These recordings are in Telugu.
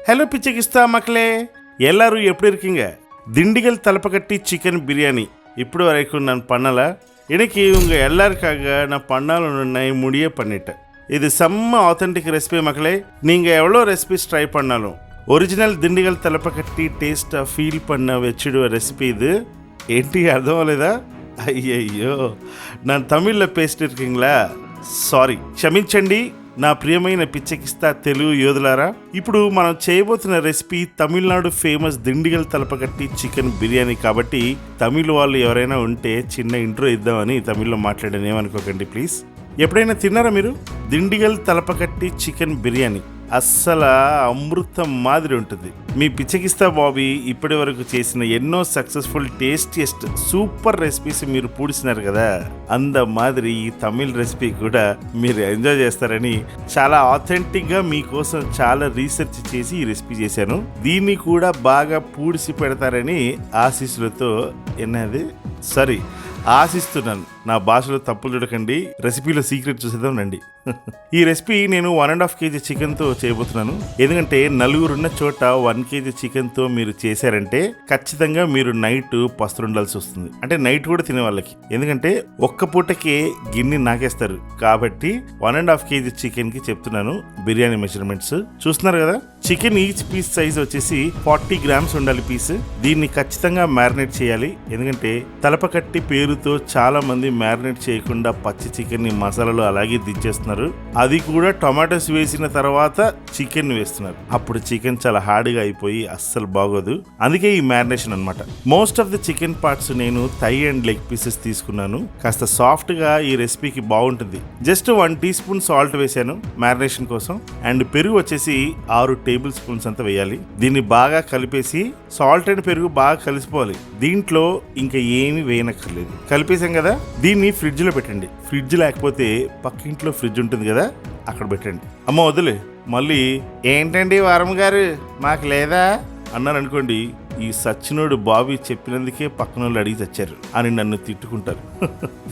ஹலோ பிச்சைக்கிஸ்தா மக்களே, எல்லாரும் எப்படி இருக்கீங்க? திண்டிகல் தலப்பக்கட்டி சிக்கன் பிரியாணி இப்படி வரைக்கும் நான் பண்ணலை. இன்னைக்கு உங்கள் எல்லாருக்காக நான் பண்ணாலும் முடிய பண்ணிட்டேன். இது செம்ம ஆத்தென்டிக் ரெசிபி மக்களே. நீங்கள் எவ்வளோ ரெசிபிஸ் ட்ரை பண்ணாலும் ஒரிஜினல் திண்டிகல் தலப்பக்கட்டி டேஸ்ட்டை ஃபீல் பண்ண வச்சுடுவ ரெசிபி இது. ఏంటి అర్థం అవ్వలేదా? అయ్యయ్యో, நான் தமிழில் பேசிட்டு இருக்கீங்களா? సారీ, క్షమించండి నా ప్రియమైన పిచ్చకిస్తా తెలుగు యోధులారా. ఇప్పుడు మనం చేయబోతున్న recipe Tamil Nadu famous Dindigul Thalappakatti chicken biryani. కాబట్టి తమిళ వాళ్ళు ఎవరైనా ఉంటే చిన్న ఇంట్రో ఇద్దామని తమిళ్లో మాట్లాడాను, ఏమనుకోకండి ప్లీజ్. ఎప్పుడైనా తిన్నారా మీరు దిండిగల్ తలపకట్టి చికెన్ బిర్యానీ? అస్సలు అమృతం మాదిరి ఉంటుంది. మీ పిచ్చకిస్తా బాబీ ఇప్పటి వరకు చేసిన ఎన్నో సక్సెస్ఫుల్ టేస్టియస్ట్ సూపర్ రెసిపీస్ మీరు పూడిసినారు కదా, అంద మాదిరి ఈ తమిళ్ రెసిపీ కూడా మీరు ఎంజాయ్ చేస్తారని చాలా ఆథెంటిక్గా మీకోసం చాలా రీసెర్చ్ చేసి ఈ రెసిపీ చేశాను. దీన్ని కూడా బాగా పూడిసి పెడతారని ఆశీస్సులతో ఆశిస్తున్నాను. నా భాషలో తప్పులు చూడకండి, రెసిపీలో సీక్రెట్ చూసేద్దాం రండి. ఈ రెసిపీ నేను 1.5 kg చికెన్తో చేయబోతున్నాను. ఎందుకంటే నలుగురున్న చోట 1 kg చికెన్తో మీరు చేశారంటే ఖచ్చితంగా మీరు నైట్ పస్తులుండాల్సి వస్తుంది. అంటే నైట్ కూడా తినే వాళ్ళకి, ఎందుకంటే ఒక్క పూటకే గిన్నె నాకేస్తారు. కాబట్టి 1.5 kg చికెన్కి చెప్తున్నాను బిర్యానీ మెజర్మెంట్స్. చూస్తున్నారు కదా, చికెన్ ఈచ్ పీస్ సైజ్ వచ్చేసి 40 grams ఉండాలి పీస్. దీన్ని ఖచ్చితంగా మ్యారినేట్ చేయాలి. ఎందుకంటే తలపకట్టి పేరుతో చాలా మంది మ్యారినేట్ చేయకుండా పచ్చి చికెన్ ని మసాలాలు అలాగే దించేస్తున్నారు. అది కూడా టొమాటోస్ వేసిన తర్వాత చికెన్ వేస్తున్నారు. అప్పుడు చికెన్ చాలా హార్డ్గా అయిపోయి అస్సలు బాగోదు. అందుకే ఈ మ్యారినేషన్ అన్నమాట. Most of the chicken parts నేను థై అండ్ లెగ్ పీసెస్ తీసుకున్నాను. కాస్త సాఫ్ట్ గా ఈ రెసిపీకి బాగుంటుంది. జస్ట్ 1 teaspoon సాల్ట్ వేసాను మ్యారినేషన్ కోసం. అండ్ పెరుగు వచ్చేసి 6 tablespoons అంతా వేయాలి. దీన్ని బాగా కలిపేసి, సాల్ట్ అండ్ పెరుగు బాగా కలిసిపోవాలి. దీంట్లో ఇంకా ఏమి వేయనక్కర్లేదు. కలిపేసాం కదా, దీన్ని ఫ్రిడ్జ్ లో పెట్టండి. ఫ్రిడ్జ్ లేకపోతే పక్కింట్లో ఫ్రిడ్జ్ ఉంటుంది కదా, అక్కడ పెట్టండి. అమ్మ వదిలే, మళ్ళీ ఏంటండి వారం గారు మాకు లేదా అన్నారు అనుకోండి, ఈ సచ్చినోడు బాబీ చెప్పినందుకే పక్కన వాళ్ళు అడిగి తెచ్చారు అని నన్ను తిట్టుకుంటారు.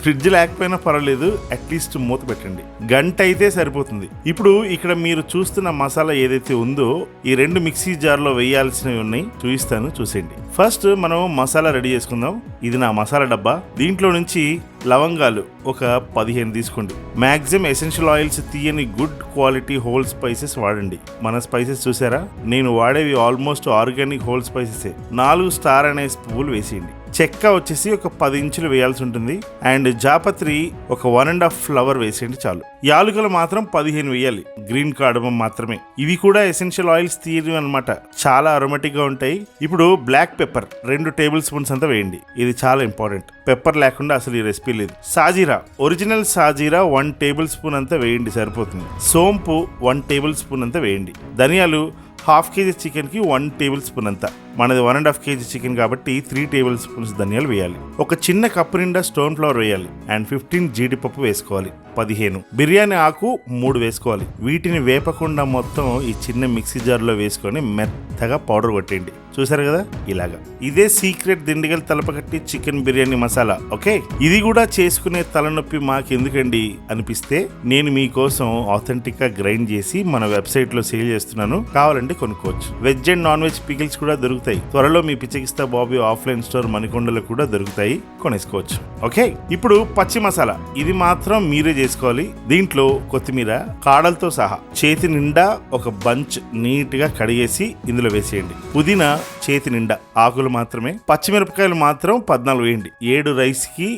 ఫ్రిడ్జ్ లేకపోయినా పర్వాలేదు, అట్లీస్ట్ మూత పెట్టండి. గంట అయితే సరిపోతుంది. ఇప్పుడు ఇక్కడ మీరు చూస్తున్న మసాలా ఏదైతే ఉందో ఈ 2 మిక్సీ జార్లో వేయాల్సినవి ఉన్నాయి, చూపిస్తాను చూసేయండి. ఫస్ట్ మనం మసాలా రెడీ చేసుకుందాం. ఇది నా మసాలా డబ్బా. దీంట్లో నుంచి లవంగాలు ఒక 15 తీసుకోండి. మ్యాక్సిమం ఎసెన్షియల్ ఆయిల్స్ తీయని గుడ్ క్వాలిటీ హోల్ స్పైసెస్ వాడండి. మన స్పైసెస్ చూసారా, నేను వాడేవి almost organic whole spices. 4 star anise పువ్వులు వేసేయండి. చెక్క వచ్చేసి ఒక 10 ఇంచులు వేయాల్సి ఉంటుంది. అండ్ జాపత్రి ఒక 1.5 ఫ్లవర్ వేసేయండి చాలు. యాలుకలు మాత్రం 15 వేయాలి, గ్రీన్ కార్డమం మాత్రమే. ఇవి కూడా ఎసెన్షియల్ ఆయిల్స్ తీయని అనమాట, చాలా అరోమాటిక్ గా ఉంటాయి. ఇప్పుడు బ్లాక్ పెప్పర్ 2 tablespoons అంతా వేయండి. ఇది చాలా ఇంపార్టెంట్. పెప్పర్ లేకుండా అసలు ఈ రెసిపీ లేదు. సాజీరా, ఒరిజినల్ సాజీరా 1 tablespoon అంతా వేయండి సరిపోతుంది. సోంపు 1 tablespoon అంతా వేయండి. ధనియాలు 1/2 kg చికెన్కి 1 tablespoon అంతా. మనది 1.5 kg చికెన్ కాబట్టి 3 tablespoons ధనియాలు వేయాలి. ఒక చిన్న కప్పు నిండా స్టోన్ ఫ్లవర్ వేయాలి. అండ్ 15 జీడిపప్పు వేసుకోవాలి. 15 బిర్యానీ ఆకు 3 వేసుకోవాలి. వీటిని వేపకుండా మొత్తం ఈ చిన్న మిక్సీ జార్లో వేసుకొని మెత్తగా పౌడర్ కొట్టేయండి. చూసారు కదా, ఇలాగా. ఇదే secret Dindigul Thalappakatti chicken biryani masala. Okay, ఇది కూడా చేసుకునే తలనొప్పి మాకెందుకండి అనిపిస్తే నేను మీకోసం ఆథెంటిక్ గా గ్రైండ్ చేసి మన వెబ్సైట్ లో సేల్ చేస్తున్నాను. కావాలంటే కొనుక్కోవచ్చు. Veg and non veg pickles కూడా దొరుకుతాయి. త్వరలో మీ పిచ్చకిస్తా బాబీ ఆఫ్లైన్ స్టోర్ మణికొండలో కూడా దొరుకుతాయి, కొనేసుకోవచ్చు. ఓకే, ఇప్పుడు పచ్చి మసాలా. ఇది మాత్రం మీరే చేసుకోవాలి. దీంట్లో కొత్తిమీర కాడలతో సహా చేతి నిండా ఒక బంచ్ నీట్ గా కడిగేసి ఇందులో వేసేయండి. పుదీనా చేతి నిండా, ఆకులు మాత్రమే. పచ్చిమిరపకాయలు మాత్రం 14 వేయండి. 7 రైస్ కి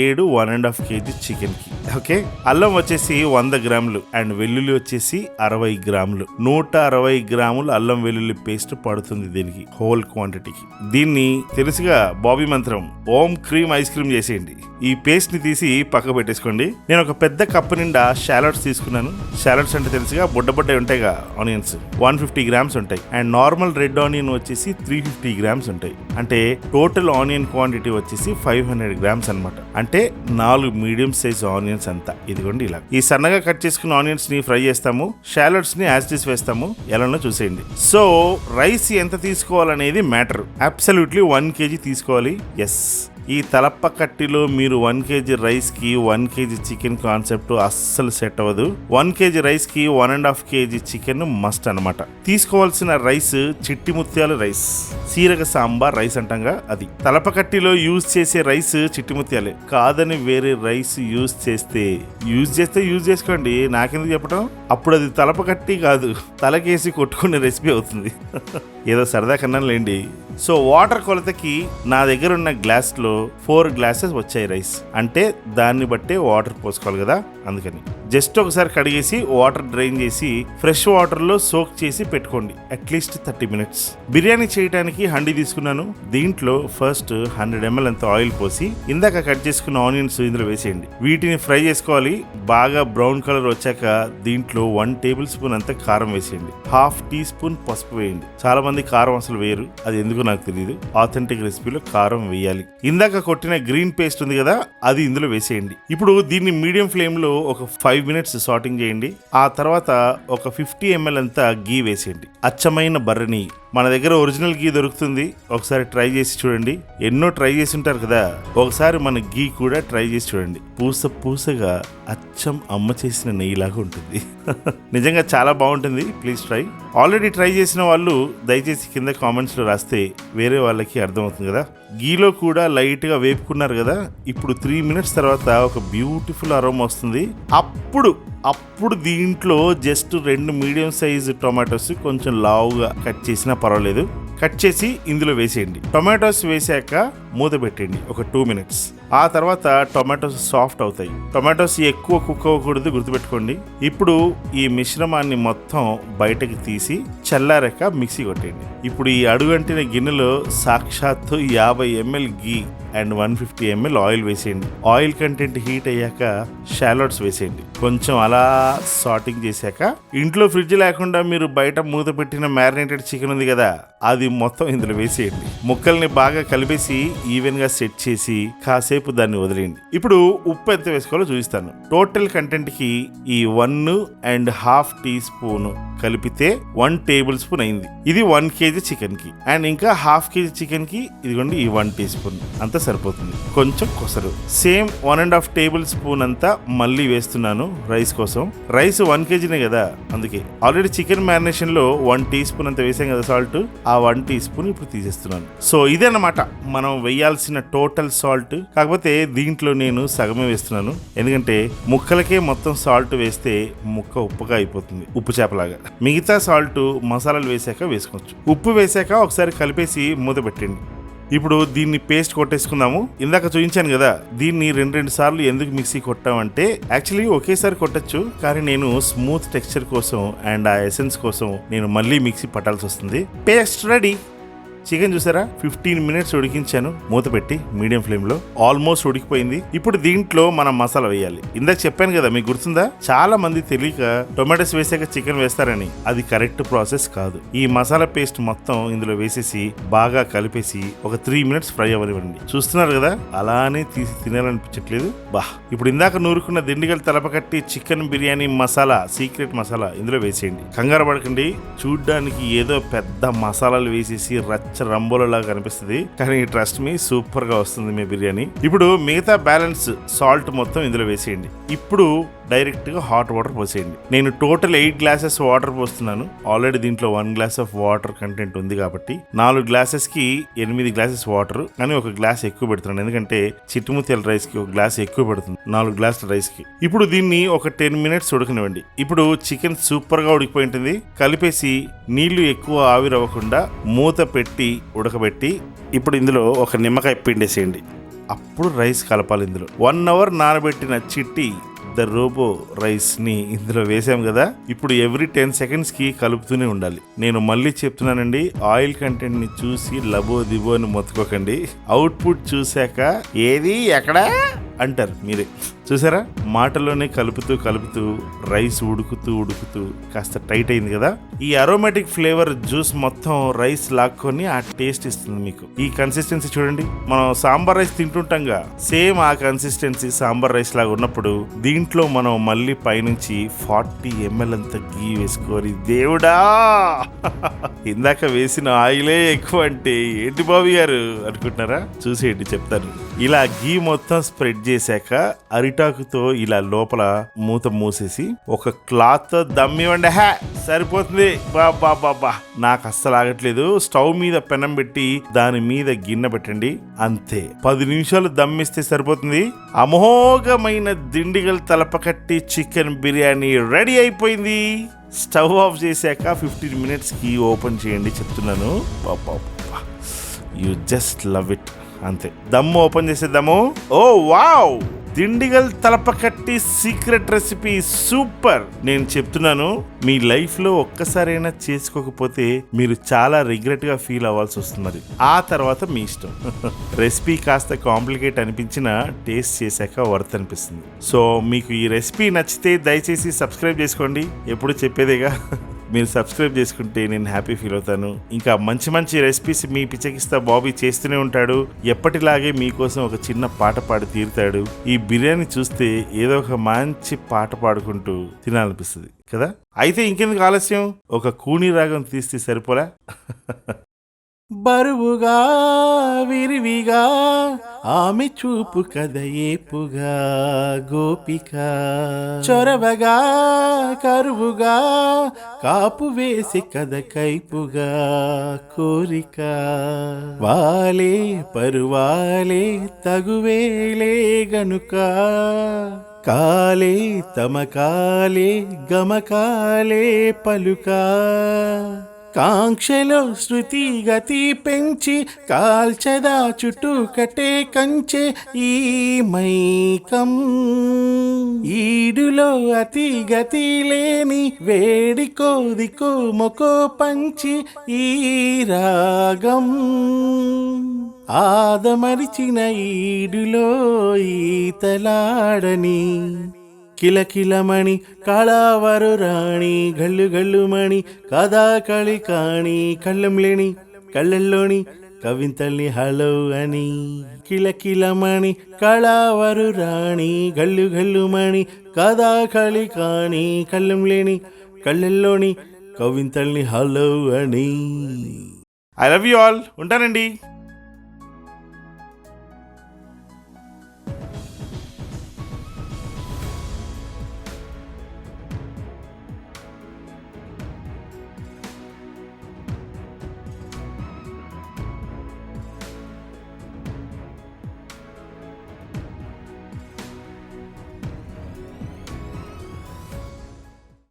7 1.5 kg చికెన్ కి. ఓకే, అల్లం వచ్చేసి 100 గ్రాములు. అండ్ వెల్లుల్లి వచ్చేసి 60 గ్రాములు. 160 గ్రాములు అల్లం వెల్లుల్లి పేస్ట్ పడుతుంది దీనికి, హోల్ క్వాంటిటీకి. దీన్ని తెలుసుగా బాబీ మంత్రం, ఓం క్రీమ్ ఐస్ క్రీమ్ చేసేయండి. ఈ పేస్ట్ ని తీసి పక్క పెట్టేసుకోండి. నేను ఒక పెద్ద కప్పు నిండా షాలడ్స్ తీసుకున్నాను. షాలడ్స్ అంటే తెలుసుగా, బుడ్డ ఉంటాయిగా ఆనియన్స్, 150 grams ఉంటాయి. అండ్ నార్మల్ రెడ్ ఆనియన్ వచ్చేసి 350 grams ఉంటాయి. అంటే టోటల్ ఆనియన్ క్వాంటిటీ వచ్చేసి 500 grams అనమాట. అంటే 4 మీడియం సైజ్ ఆనియన్స్ అంతా. ఇదిగోండి ఇలా. ఈ సన్నగా కట్ చేసుకున్న ఆనియన్స్ ని ఫ్రై చేస్తాము. షాలడ్స్ ని యాజ్ ఇట్ ఈస్ వేస్తాము. ఎలానో చూసేయండి. సో రైస్ ఎంత తీసుకోవాలనేది మ్యాటర్. అబ్సల్యూట్లీ 1 kg తీసుకోవాలి. ఎస్, ఈ తలప్ప కట్టిలో మీరు 1 kg రైస్కి 1 kg చికెన్ కాన్సెప్ట్ అస్సలు సెట్ అవ్వదు. 1 kg రైస్కి 1.5 kg చికెన్ మస్ట్ అనమాట. తీసుకోవాల్సిన రైస్ చిట్టి ముత్యాల రైస్, సీరగ సాంబార్ రైస్ అంటాంగా అది. తలప కట్టిలో యూజ్ చేసే రైస్ చిట్టి ముత్యాలే, కాదని వేరే రైస్ యూజ్ చేస్తే యూజ్ చేసుకోండి, నాకెందుకు చెప్పడం. అప్పుడు అది తలప కట్టి కాదు, తలకేసి కొట్టుకునే రెసిపీ అవుతుంది. ఏదో సరదా కన్నా లేండి. సో వాటర్ కొలతకి నా దగ్గర ఉన్న గ్లాస్లో 4 గ్లాసెస్ వచ్చాయి రైస్. అంటే దాన్ని బట్టే వాటర్ పోసుకోవాలి కదా, అందుకని జస్ట్ ఒకసారి కడిగేసి వాటర్ డ్రైన్ చేసి ఫ్రెష్ వాటర్లో సోక్ చేసి పెట్టుకోండి అట్లీస్ట్ 30 minutes. బిర్యానీ చేయడానికి హండీ తీసుకున్నాను. దీంట్లో ఫస్ట్ 100 ml అంత ఆయిల్ పోసి ఇందాక కట్ చేసుకున్న ఆనియన్స్ ఇందులో వేసేయండి. వీటిని ఫ్రై చేసుకోవాలి. బాగా బ్రౌన్ కలర్ వచ్చాక దీంట్లో 1 tablespoon అంత కారం వేసేయండి. 1/2 teaspoon పసుపు వేయండి. చాలా మంది కారం అసలు వేయరు, అది ఎందుకు నాకు తెలియదు. ఆథెంటిక్ రెసిపీలో కారం వేయాలి. ఇందాక కొట్టిన గ్రీన్ పేస్ట్ ఉంది కదా, అది ఇందులో వేసేయండి. ఇప్పుడు దీన్ని మీడియం ఫ్లేమ్ లో ఒక 5 minutes సార్టింగ్ చేయండి. ఆ తర్వాత ఒక 50 ml అంతా గీ వేసేయండి. అచ్చమైన బర్రె నెయ్యి. మన దగ్గర ఒరిజినల్ గీ దొరుకుతుంది, ఒకసారి ట్రై చేసి చూడండి. ఎన్నో ట్రై చేసి ఉంటారు కదా, ఒకసారి మన గీ కూడా ట్రై చేసి చూడండి. పూసగా అచ్చం అమ్మ చేసిన నెయ్యిలాగా ఉంటుంది. నిజంగా చాలా బాగుంటుంది, ప్లీజ్ ట్రై. ఆల్రెడీ ట్రై చేసిన వాళ్ళు దయచేసి కింద కామెంట్స్లో రాస్తే వేరే వాళ్ళకి అర్థమవుతుంది కదా. గీలో కూడా లైట్గా వేపుకున్నారు కదా, ఇప్పుడు 3 minutes తర్వాత ఒక బ్యూటిఫుల్ అరోమా వస్తుంది. అప్పుడు దీంట్లో జస్ట్ 2 మీడియం సైజు టొమాటోస్ కొంచెం లావుగా కట్ చేసినా పర్వాలేదు, కట్ చేసి ఇందులో వేసేయండి. టొమాటోస్ వేసాక మూత పెట్టండి ఒక 2 minutes. ఆ తర్వాత టొమాటోస్ సాఫ్ట్ అవుతాయి. టొమాటోస్ ఎక్కువ కుక్ అవ్వకూడదు, గుర్తుపెట్టుకోండి. ఇప్పుడు ఈ మిశ్రమాన్ని మొత్తం బయటకు తీసి చల్లారాక మిక్సీ కొట్టండి. ఇప్పుడు ఈ అడుగంటిన గిన్నెలో సాక్షాత్తు 50 ml ghee and 150 ml oil వేసేయండి. ఆయిల్ కంటెంట్ హీట్ అయ్యాక షాలోట్స్ వేసేయండి. కొంచెం అలా సార్టింగ్ చేశాక ఇంట్లో ఫ్రిడ్జ్ లేకుండా మీరు బయట మూత పెట్టిన మ్యారినేటెడ్ చికెన్ ఉంది కదా, అది మొత్తం ఇందులో వేసేయండి. ముక్కల్ని బాగా కలిపేసి ఈవెన్ గా సెట్ చేసి కాసేపు దాన్ని వదిలేయండి. ఇప్పుడు ఉప్పు ఎంత వేసుకోవాలో చూపిస్తాను. టోటల్ కంటెంట్ కి ఈ 1.5 teaspoon కలిపితే 1 tablespoon అయింది. ఇది 1 kg చికెన్ కి. అండ్ ఇంకా 1/2 kg చికెన్ కి ఇదిగోండి ఈ 1 teaspoon అంతా సరిపోతుంది. కొంచెం కొసరు సేమ్ 1.5 tablespoon అంతా మళ్ళీ వేస్తున్నాను రైస్ కోసం. రైస్ 1 kgనే కదా, అందుకే. ఆల్రెడీ చికెన్ మ్యారినేషన్ లో 1 teaspoon అంత వేసాం కదా సాల్ట్, ఆ 1 teaspoon ఇప్పుడు తీసేస్తున్నాను. సో ఇదేనమాట మనం వేయాల్సిన టోటల్ సాల్ట్. కాకపోతే దీంట్లో నేను సగమే వేస్తున్నాను, ఎందుకంటే ముక్కలకే మొత్తం సాల్ట్ వేస్తే ముక్క ఉప్పుగా అయిపోతుంది, ఉప్పు చేపలాగా. మిగతా సాల్ట్ మసాలాలు వేసాక వేసుకోవచ్చు. ఉప్పు వేసాక ఒకసారి కలిపేసి మూత పెట్టండి. ఇప్పుడు దీన్ని పేస్ట్ కొట్టేసుకుందాము. ఇందాక చూపించాను కదా, దీన్ని 2 సార్లు ఎందుకు మిక్సీ కొట్టామంటే యాక్చువల్లీ ఒకేసారి కొట్టచ్చు, కానీ నేను స్మూత్ టెక్స్చర్ కోసం అండ్ ఆ ఎసెన్స్ కోసం నేను మళ్ళీ మిక్సీ పట్టాల్సి వస్తుంది. Paste ready. చికెన్ చూసారా, 15 minutes ఉడికించాను మూత పెట్టి మీడియం ఫ్లేమ్ లో. ఆల్మోస్ట్ ఉడికిపోయింది. ఇప్పుడు దీంట్లో మనం మసాలా వేయాలి. ఇందాక చెప్పాను కదా, మీకు గుర్తుందా? చాలా మంది తెలియక టొమాటోస్ వేసాక చికెన్ వేస్తారని, అది కరెక్ట్ ప్రాసెస్ కాదు. ఈ మసాలా పేస్ట్ మొత్తం ఇందులో వేసేసి బాగా కలిపేసి ఒక 3 minutes ఫ్రై అవ్వనివ్వండి. చూస్తున్నారు కదా, అలానే తీసి తినాలనిపించట్లేదు. ఇప్పుడు ఇందాక నూరుకున్న దిండిగల్ తలపకట్టి చికెన్ బిర్యానీ మసాలా, సీక్రెట్ మసాలా ఇందులో వేసేయండి. కంగారు పడకండి, చూడ్డానికి ఏదో పెద్ద మసాలాలు వేసేసి రంబోలలా కనిపిస్తుంది, కానీ ట్రస్ట్ మీ సూపర్ గా వస్తుంది మీ బిర్యానీ. ఇప్పుడు మిగతా బ్యాలెన్స్ సాల్ట్ మొత్తం ఇందులో వేసేయండి. ఇప్పుడు డైరెక్ట్ గా హాట్ వాటర్ పోసేయండి. నేను టోటల్ 8 glasses వాటర్ పోస్తున్నాను. ఆల్రెడీ దీంట్లో 1 glass ఆఫ్ వాటర్ కంటెంట్ ఉంది కాబట్టి 4 glasses కి 8 glasses వాటర్, కానీ 1 glass ఎక్కువ పెడుతున్నాను, ఎందుకంటే చిట్టుముత్యాల రైస్ కి 1 glass ఎక్కువ పెడుతుంది 4 glasses రైస్ కి. ఇప్పుడు దీన్ని ఒక 10 minutes ఉడకనివ్వండి. ఇప్పుడు చికెన్ సూపర్ గా ఉడికిపోయి ఉంటుంది. కలిపేసి నీళ్లు ఎక్కువ ఆవిరవ్వకుండా మూత పెట్టి ఉడకబెట్టి ఇప్పుడు ఇందులో ఒక నిమ్మకాయ పిండేసేయండి. అప్పుడు రైస్ కలపాలి. ఇందులో 1 hour నానబెట్టిన చిట్టి ద రోబో రైస్ ని ఇందులో వేసాం కదా, ఇప్పుడు ఎవ్రీ 10 seconds కి కలుపుతూనే ఉండాలి. నేను మళ్ళీ చెప్తున్నానండి, ఆయిల్ కంటెంట్ ని చూసి లబో దిబో అని మొత్తుకోకండి. అవుట్పుట్ చూశాక ఏది ఎక్కడా అంటారు మీరే. చూసారా, మాటలోనే కలుపుతూ రైస్ ఉడుకుతూ కాస్త టైట్ అయింది కదా. ఈ అరోమాటిక్ ఫ్లేవర్ జ్యూస్ మొత్తం రైస్ లాక్కొని ఆ టేస్ట్ ఇస్తుంది మీకు. ఈ కన్సిస్టెన్సీ చూడండి, మనం సాంబార్ రైస్ తింటుంటాంగా, సేమ్ ఆ కన్సిస్టెన్సీ సాంబార్ రైస్ లాగా ఉన్నప్పుడు దీంట్లో మనం మళ్ళీ పైనుంచి 40 ml అంత గీ వేసుకోవాలి. దేవుడా, ఇందాక వేసిన ఆయిలే ఎక్కువ అంటే ఏంటి బాబు గారు అనుకుంటున్నారా? చూసేయండి చెప్తాను. ఇలా గీ మొత్తం స్ప్రెడ్ చేశాక అరిటాకుతో ఇలా లోపల మూత మూసేసి ఒక క్లాత్ తో దమ్మివ్వండి. సరిపోతుంది. బాబా నాకు అస్సలు ఆగట్లేదు. స్టవ్ మీద పెనం పెట్టి దాని మీద గిన్నె పెట్టండి. అంతే, 10 నిమిషాలు దమ్మిస్తే సరిపోతుంది. అమోఘమైన దిండిగల్ తలపకట్టి చికెన్ బిర్యానీ రెడీ అయిపోయింది. స్టవ్ ఆఫ్ చేశాక 15 minutes కి ఓపెన్ చేయండి చెప్తున్నాను. You just love it. అంతే, దమ్ము ఓపెన్ చేసేద్దాము. Oh wow, Dindigul Thalappakatti secret recipe super. నేను చెప్తున్నాను, మీ లైఫ్ లో ఒక్కసారైనా చేసుకోకపోతే మీరు చాలా రిగ్రెట్ గా ఫీల్ అవ్వాల్సి వస్తుంది. మరి ఆ తర్వాత మీ ఇష్టం. రెసిపీ కాస్త కాంప్లికేట్ అనిపించినా టేస్ట్ చేశాక వర్త్ అనిపిస్తుంది. సో మీకు ఈ రెసిపీ నచ్చితే దయచేసి సబ్స్క్రైబ్ చేసుకోండి. ఎప్పుడు చెప్పేదేగా, మీరు సబ్స్క్రైబ్ చేసుకుంటే నేను హ్యాపీ ఫీల్ అవుతాను. ఇంకా మంచి మంచి రెసిపీస్ మీ పిచ్చకిస్తా బాబీ చేస్తూనే ఉంటాడు. ఎప్పటిలాగే మీకోసం ఒక చిన్న పాట పాడి తీరుతాడు. ఈ బిర్యానీ చూస్తే ఏదో ఒక మంచి పాట పాడుకుంటూ తినాలనిపిస్తుంది కదా. అయితే ఇంకెందుకు ఆలస్యం, ఒక కూని రాగం తీస్తే సరిపోలా? బరువుగా విరివిగా ఆమె చూపు కథ ఏపుగా గోపిక, చొరవగా కరువుగా కాపు వేసి కథ కైపుగా కోరిక, వాలే పరువాలే తగువేలే గనుక, కాలే తమకాలే గమకాలే పలుక, కాంక్షలో శృతి గతి పెంచి కాల్చదా చుట్టూ కటే కంచె ఈ మైకం, ఈడులో అతి గతి లేని వేడి కోదికో మొకో పంచి ఈ రాగం, ఆదమరిచిన ఈడులో ఈతలాడని కిలకిలమణి కళావరు రాణి గల్లు గల్లుమణి కథా కళి కాణి కళ్ళం లేని కళ్ళల్లోని కవింతల్ని హలో అని, కిలకిలమణి కళావరు రాణి గల్లు గల్లుమణి కథా కళి కాణి కళ్ళం లేని కళ్ళల్లోని కవింతల్ని హలో అని. I love you all. ఉంటానండి.